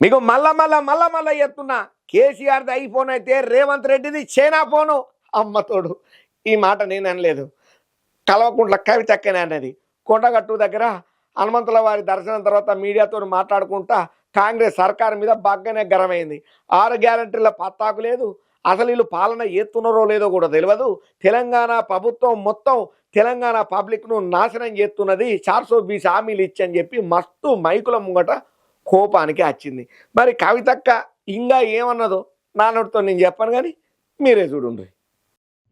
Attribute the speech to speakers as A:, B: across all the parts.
A: మీకు మళ్ళా ఎత్తున్నా కేసీఆర్ది ఐఫోన్ అయితే రేవంత్ రెడ్డిది చైనా ఫోను. అమ్మతోడు ఈ మాట నేను అనలేదు, కల్వకుంట్ల కవితక్కనే అన్నది. కొండగట్టు దగ్గర హనుమంతుల వారి దర్శనం తర్వాత మీడియాతో మాట్లాడుకుంటా కాంగ్రెస్ సర్కారు మీద బాగానే గరమైంది. 6 గ్యారంటీల పత్తాకు లేదు, అసలు వీళ్ళు పాలన ఎత్తున్నారో లేదో కూడా తెలియదు. తెలంగాణ ప్రభుత్వం మొత్తం తెలంగాణ పబ్లిక్ను నాశనం చేస్తున్నది, 420 హామీలు ఇచ్చని చెప్పి మస్తు మైకుల ముంగట కోపానికి వచ్చింది. మరి కవితక్క ఇంకా ఏమన్నదో నా నోటితో నేను చెప్పను, కానీ మీరే చూడండి.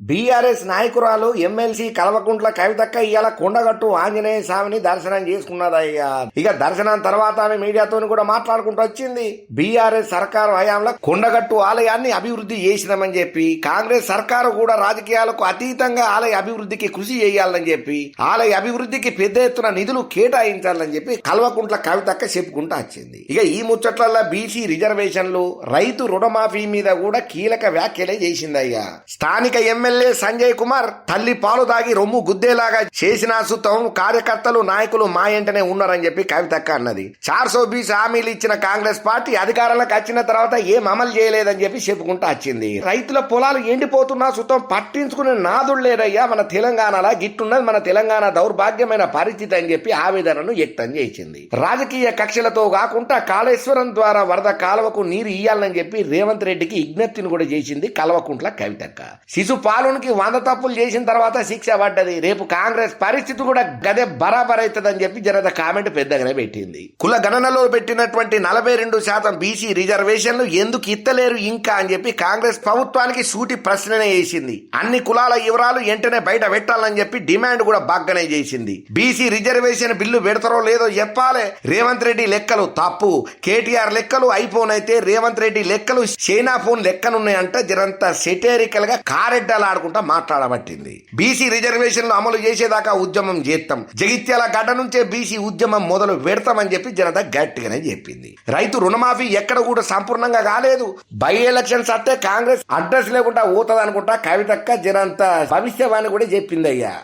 A: బీఆర్ఎస్ నాయకురాలు ఎమ్మెల్సీ కల్వకుంట్ల కవితక్క ఇవాళ కొండగట్టు ఆంజనేయ స్వామిని దర్శనం చేసుకున్నదయ్యా. ఇక దర్శనం తర్వాత ఆమె మీడియాతో కూడా మాట్లాడుకుంటూ వచ్చింది. బీఆర్ఎస్ సర్కారు హయాంలో కొండగట్టు ఆలయాన్ని అభివృద్ధి చేసినామని చెప్పి, కాంగ్రెస్ సర్కారు కూడా రాజకీయాలకు అతీతంగా ఆలయ అభివృద్ధికి కృషి చేయాలని చెప్పి, ఆలయ అభివృద్ధికి పెద్ద ఎత్తున నిధులు కేటాయించాలని చెప్పి కల్వకుంట్ల కవితక్క చెప్పుకుంటూ వచ్చింది. ఇక ఈ ముచ్చట్లలో బీసీ రిజర్వేషన్లు, రైతు రుణమాఫీ మీద కూడా కీలక వ్యాఖ్యలే చేసిందయ్యా. స్థానిక ఎమ్మెల్యే సంజయ్ కుమార్ తల్లి పాలు దాగి రొమ్ము గుద్దేలాగా చేసిన సుతం కార్యకర్తలు నాయకులు మా ఎంటనే ఉన్నారని చెప్పి కవితక్క అన్నది. 420 హామీలు ఇచ్చిన కాంగ్రెస్ పార్టీ అధికారంలోకి వచ్చిన తర్వాత ఏం అమలు చేయలేదని చెప్పి చెప్పుకుంటూ వచ్చింది. రైతుల పొలాలు ఎండిపోతున్నా సుతం పట్టించుకునే నాదుడు లేదయ్యా మన తెలంగాణలో, గిట్టున్నది మన తెలంగాణ దౌర్భాగ్యమైన పరిస్థితి అని చెప్పి ఆవేదనను వ్యక్తం చేసింది. రాజకీయ కక్షలతో కాకుండా కాళేశ్వరం ద్వారా వరద కాలువకు నీరు ఇయ్యాలని చెప్పి రేవంత్ రెడ్డికి విజ్ఞప్తిని కూడా చేసింది కల్వకుంట్ల కవితక్క. శిశు పాలనకి 100 తప్పులు చేసిన తర్వాత శిక్ష పడ్డది. రేపు కాంగ్రెస్ పరిస్థితి కూడా గదే బరాబర్ అవుతుందని చెప్పి జనత కామెంట్ పెద్దగానే పెట్టింది. కుల గణనలో పెట్టినటువంటి 42% బీసీ రిజర్వేషన్లు ఎందుకు ఇత్తలేరు ఇంకా అని చెప్పి కాంగ్రెస్ ప్రభుత్వానికి సూటి ప్రశ్ననే వేసింది. అన్ని కులాల వివరాలు వెంటనే బయట పెట్టాలని చెప్పి డిమాండ్ కూడా బాగానే చేసింది. బీసీ రిజర్వేషన్ బిల్లు పెడతారో లేదో చెప్పాలి. రేవంత్ రెడ్డి లెక్కలు తప్పు, కేటీఆర్ లెక్కలు ఐఫోన్ అయితే రేవంత్ రెడ్డి లెక్కలు చైనా ఫోన్ లెక్కనున్నాయంట. జరంతా సెటేరికల్ గా ఆడుకుంటా మాట్లాడబట్టింది. బీసీ రిజర్వేషన్లు అమలు చేసేదాకా ఉద్యమం చేస్తాం, జగిత్యాల గడ్డ నుంచే బీసీ ఉద్యమం మొదలు పెడతామని చెప్పి జనత గట్టిగానే చెప్పింది. రైతు రుణమాఫీ ఎక్కడ కూడా సంపూర్ణంగా కాలేదు. బై ఎలక్షన్స్ అంటే కాంగ్రెస్ అడ్రస్ లేకుండా పోతుంది అనుకుంటా కవితక్క జనంత భవిష్యవాణి కూడా చెప్పింది అయ్యా.